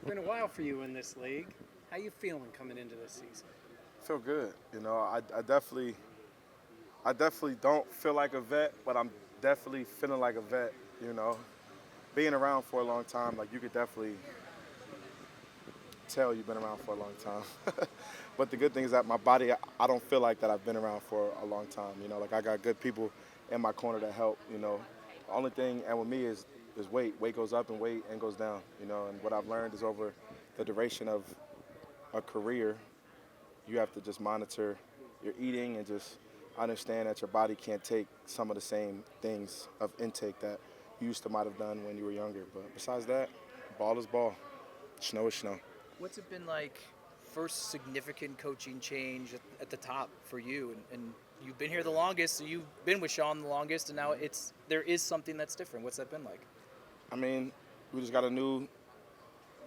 It's been a while for you in this league. How you feeling coming into this season? Feel good. I definitely don't feel like a vet, but I'm definitely feeling like a vet. You know, being around for a long time, like you could definitely tell you've been around for a long time. But the good thing is that my body, I don't feel like that I've been around for a long time. You know, like I got good people in my corner that help. You know, the only thing, and with me is weight. Weight goes up and weight and goes down. You know, and what I've learned is over the duration of a career, you have to just monitor your eating and just understand that your body can't take some of the same things of intake that you used to might have done when you were younger. But besides that, ball is ball, snow is snow. What's it been like, first significant coaching change at the top for you? And you've been here the longest, so you've been with Sean the longest, and now there is something that's different. What's that been like? I mean, we just got a new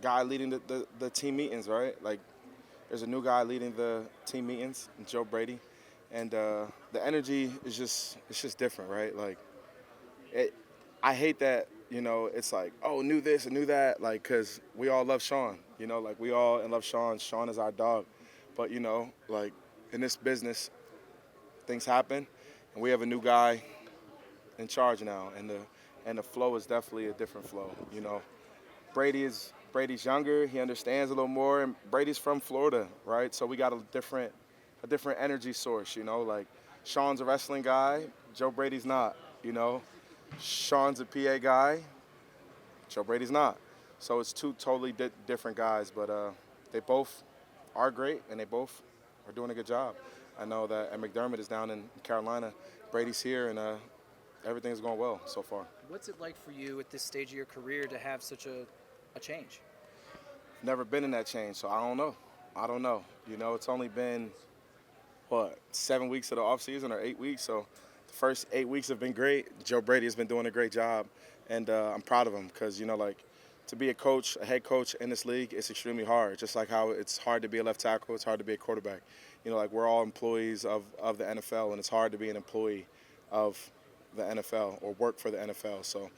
guy leading the team meetings, right? Like, there's a new guy leading the team meetings, Joe Brady, and the energy is just different, right? Like, it, I hate that, it's like, oh, knew this and knew that, like, because we all love Sean, like we all love Sean. Sean is our dog. But, like in this business, things happen, and we have a new guy in charge now, and the flow is definitely a different flow. Brady's younger, he understands a little more, and Brady's from Florida, right? So we got a different energy source, like Sean's a wrestling guy, Joe Brady's not, you know. Sean's a PA guy, Joe Brady's not. So it's two totally different guys, but they both are great and they both are doing a good job. I know that and McDermott is down in Carolina, Brady's here, and everything's going well so far. What's it like for you at this stage of your career to have such a change? Never been in that change, so I don't know. I don't know. It's only been, 7 weeks of the offseason or 8 weeks, so the first 8 weeks have been great. Joe Brady has been doing a great job, and I'm proud of him because, like, to be a head coach in this league, it's extremely hard. Just like how it's hard to be a left tackle, it's hard to be a quarterback. Like we're all employees of the NFL, and it's hard to be an employee of the NFL or work for the NFL. So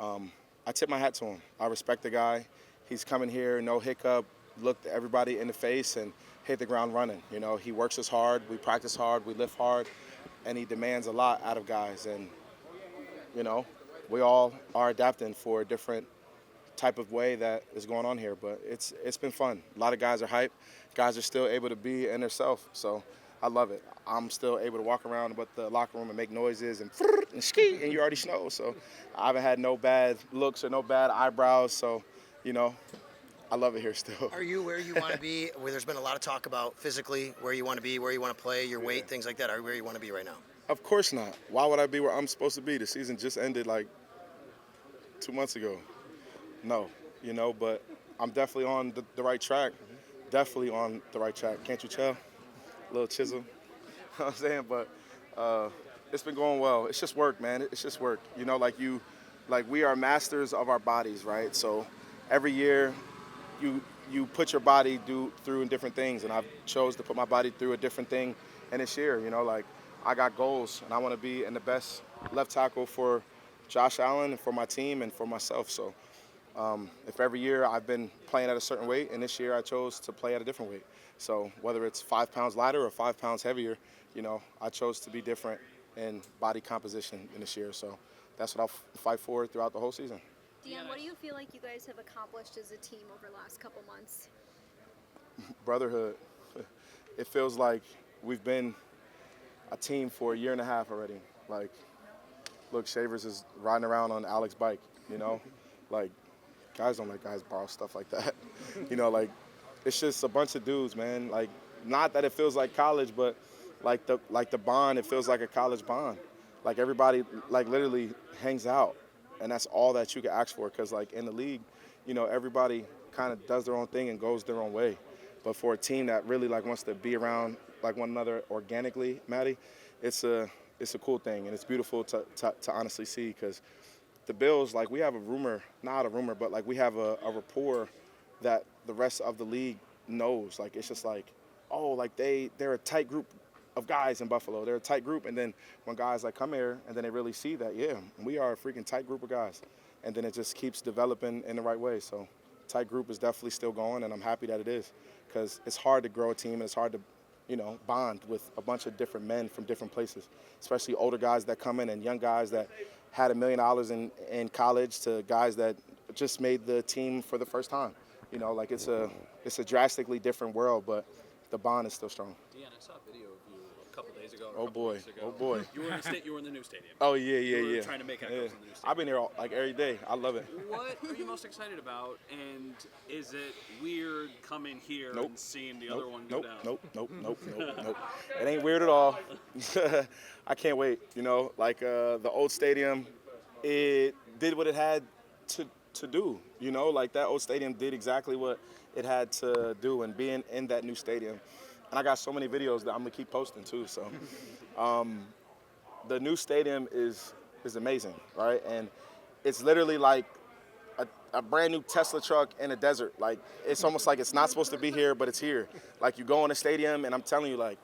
I tip my hat to him. I respect the guy. He's coming here, no hiccup, looked everybody in the face and hit the ground running. He works us hard, we practice hard, we lift hard, and he demands a lot out of guys. And, we all are adapting for a different type of way that is going on here. But it's been fun. A lot of guys are hyped. Guys are still able to be in their self. So I love it. I'm still able to walk around with the locker room and make noises and ski, and you already know. So I haven't had no bad looks or no bad eyebrows. So, I love it here still. Are you where you want to be? Where there's been a lot of talk about physically where you want to be, where you want to play, your weight, things like that. Are you where you want to be right now? Of course not. Why would I be where I'm supposed to be? The season just ended like 2 months ago. No, but I'm definitely on the right track. Definitely on the right track. Can't you tell? Little chisel. You know what I'm saying? But it's been going well. It's just work, man. It's just work. Like we are masters of our bodies, right? So every year you put your body through in different things, and I've chose to put my body through a different thing. And this year, like I got goals, and I want to be in the best left tackle for Josh Allen and for my team and for myself. So if every year I've been playing at a certain weight, and this year I chose to play at a different weight. So whether it's 5 pounds lighter or 5 pounds heavier, I chose to be different in body composition in this year. So that's what I'll fight for throughout the whole season. Dion, what do you feel like you guys have accomplished as a team over the last couple months? Brotherhood. It feels like we've been a team for a year and a half already. Like, look, Shavers is riding around on Alex's bike, Like, guys don't let guys borrow stuff like that. Like, it's just a bunch of dudes, man. Like, not that it feels like college, but like the bond, it feels like a college bond. Like, everybody, like, literally hangs out, and that's all that you can ask for. Because, like, in the league, everybody kind of does their own thing and goes their own way. But for a team that really, like, wants to be around, like, one another organically, Maddie, it's a cool thing, and it's beautiful to honestly see. Because the Bills, like, we have not a rumor, but, like, we have a rapport that the rest of the league knows. Like, it's just like, oh, like, they're a tight group of guys in Buffalo. They're a tight group. And then when guys, like, come here and then they really see that, yeah, we are a freaking tight group of guys. And then it just keeps developing in the right way. So tight group is definitely still going, and I'm happy that it is, because it's hard to grow a team and it's hard to, bond with a bunch of different men from different places, especially older guys that come in and young guys that had $1 million in college to guys that just made the team for the first time. Like it's a drastically different world, but the bond is still strong. Dion, I saw a video of you a couple days ago. Oh boy, oh boy. You were in the new stadium. Oh yeah, You were trying to make echoes in the new stadium. I've been here like every day. I love it. What are you most excited about? And is it weird coming here Nope. and seeing the other one go down? Nope. It ain't weird at all. I can't wait. Like the old stadium, it did what it had to do. Like that old stadium did exactly what it had to do, and being in that new stadium. And I got so many videos that I'm gonna keep posting too. So the new stadium is amazing, right? And it's literally like a brand new Tesla truck in a desert. Like it's almost like it's not supposed to be here, but it's here. Like you go in the stadium, and I'm telling you, like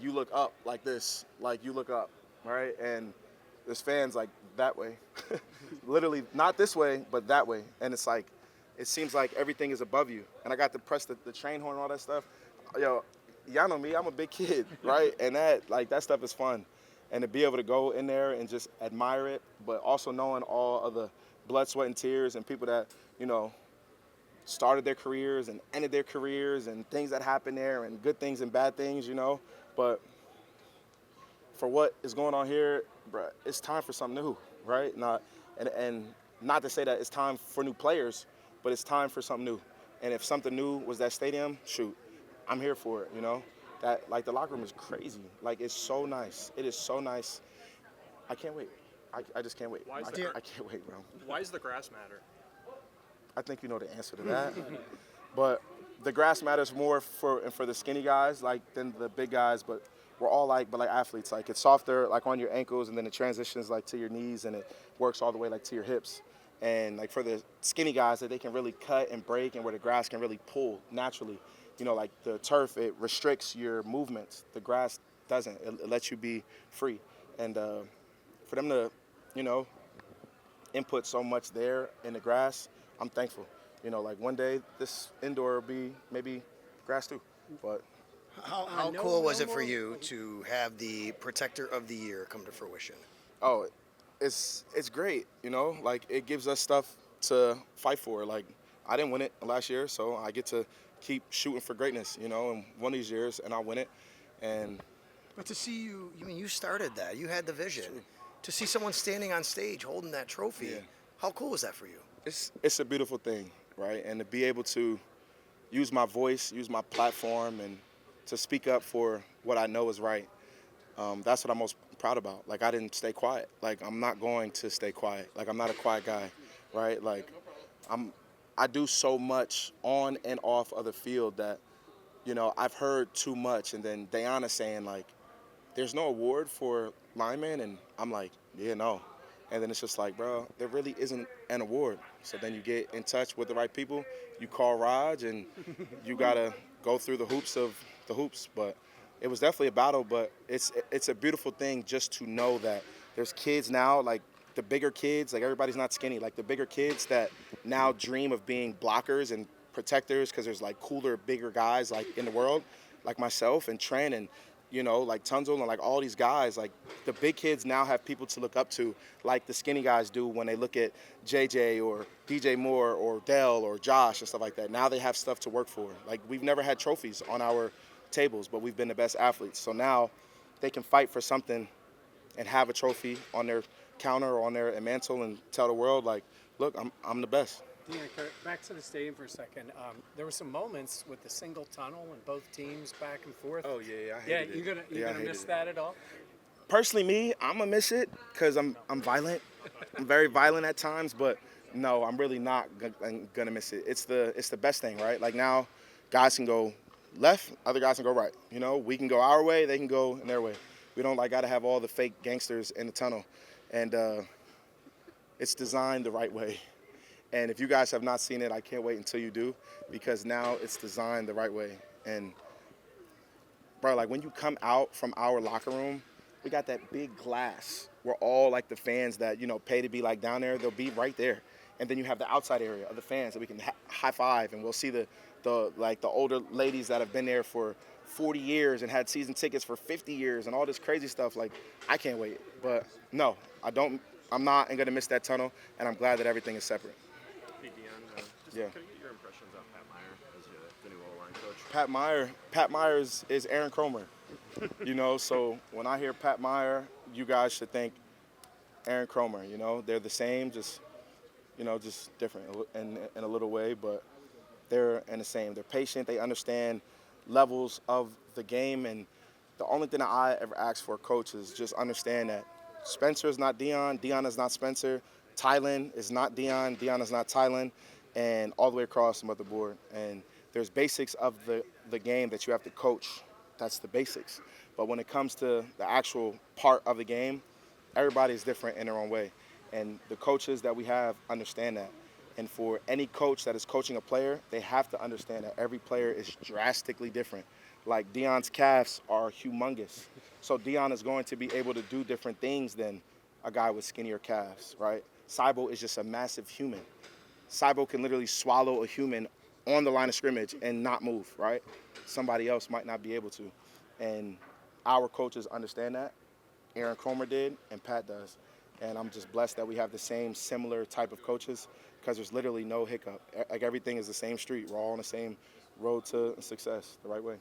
you look up like this, like you look up, right? And there's fans like that way, literally not this way, but that way. And it's like, it seems like everything is above you. And I got to press the train horn and all that stuff. Yo, y'all know me, I'm a big kid, right? And that stuff is fun. And to be able to go in there and just admire it, but also knowing all of the blood, sweat, and tears and people that, started their careers and ended their careers and things that happened there and good things and bad things, But for what is going on here, bruh, it's time for something new, right? And not to say that it's time for new players, but it's time for something new. And if something new was that stadium, shoot, I'm here for it, That, like, the locker room is crazy. Like, it's so nice. It is so nice. I can't wait. I just can't wait. I can't wait, bro. Why does the grass matter? I think you know the answer to that. But the grass matters more for the skinny guys, like, than the big guys, but we're all like athletes. Like, it's softer, like, on your ankles, and then it transitions, like, to your knees, and it works all the way, like, to your hips. And, like, for the skinny guys, that they can really cut and break, and where the grass can really pull naturally. Like the turf, it restricts your movements. The grass doesn't. It lets you be free. And for them to, input so much there in the grass, I'm thankful. Like one day this indoor will be maybe grass too. But How cool was it for you to have the Protector of the Year come to fruition? Oh, it's great. Like it gives us stuff to fight for. Like I didn't win it last year, so I get to keep shooting for greatness, in one of these years, and I'll win it. But to see you started that. You had the vision. Sure. To see someone standing on stage holding that trophy, Yeah. how cool was that for you? It's a beautiful thing, right? And to be able to use my voice, use my platform, and to speak up for what I know is right, that's what I'm most proud about. Like, I didn't stay quiet. Like, I'm not going to stay quiet. Like, I'm not a quiet guy, right? Like, I do so much on and off of the field that, I've heard too much. And then Diana saying, like, there's no award for lineman. And I'm like, yeah, no. And then it's just like, bro, there really isn't an award. So then you get in touch with the right people. You call Raj, and you got to go through the hoops of the hoops. But it was definitely a battle. But it's a beautiful thing just to know that there's kids now, like, the bigger kids, like everybody's not skinny, like the bigger kids that now dream of being blockers and protectors because there's like cooler, bigger guys like in the world, like myself and Trent and, like Tunzel and like all these guys. Like the big kids now have people to look up to like the skinny guys do when they look at JJ or DJ Moore or Dell or Josh and stuff like that. Now they have stuff to work for. Like we've never had trophies on our tables, but we've been the best athletes. So now they can fight for something and have a trophy on their counter or on their mantle and tell the world, like, look, I'm the best. Dion, back to the stadium for a second. There were some moments with the single tunnel and both teams back and forth. Oh yeah, I hated it. You're gonna miss that at all? Personally, me, I'm gonna miss it because I'm violent. I'm very violent at times, but no, I'm really not gonna miss it. It's the best thing, right? Like now, guys can go left, other guys can go right. We can go our way, they can go in their way. We don't gotta have all the fake gangsters in the tunnel. And it's designed the right way. And if you guys have not seen it, I can't wait until you do, because now it's designed the right way. And, bro, like when you come out from our locker room, we got that big glass where all like the fans that, pay to be like down there, they'll be right there. and then you have the outside area of the fans that we can high five, and we'll see the older ladies that have been there for 40 years and had season tickets for 50 years and all this crazy stuff. Like, I can't wait. But no, I'm not going to miss that tunnel, and I'm glad that everything is separate. Hey, Dion, just Yeah. can I get your impressions on Pat Meyer as the new O-line coach? Pat Meyer is Aaron Cromer. So when I hear Pat Meyer, you guys should think Aaron Cromer. They're the same, just different in a little way, but they're in the same. They're patient. They understand levels of the game, and the only thing that I ever ask for a coach is just understand that Spencer is not Dion, Dion is not Spencer, Tylen is not Dion, Dion is not Tylen, and all the way across the motherboard. And there's basics of the game that you have to coach. That's the basics. But when it comes to the actual part of the game, everybody is different in their own way. And the coaches that we have understand that. And for any coach that is coaching a player, they have to understand that every player is drastically different. Like Dion's calves are humongous. So Dion is going to be able to do different things than a guy with skinnier calves, right? Cybo is just a massive human. Cybo can literally swallow a human on the line of scrimmage and not move, right? Somebody else might not be able to. And our coaches understand that. Aaron Cromer did, and Pat does. And I'm just blessed that we have the same similar type of coaches, because there's literally no hiccup. Like, everything is the same street. We're all on the same road to success the right way.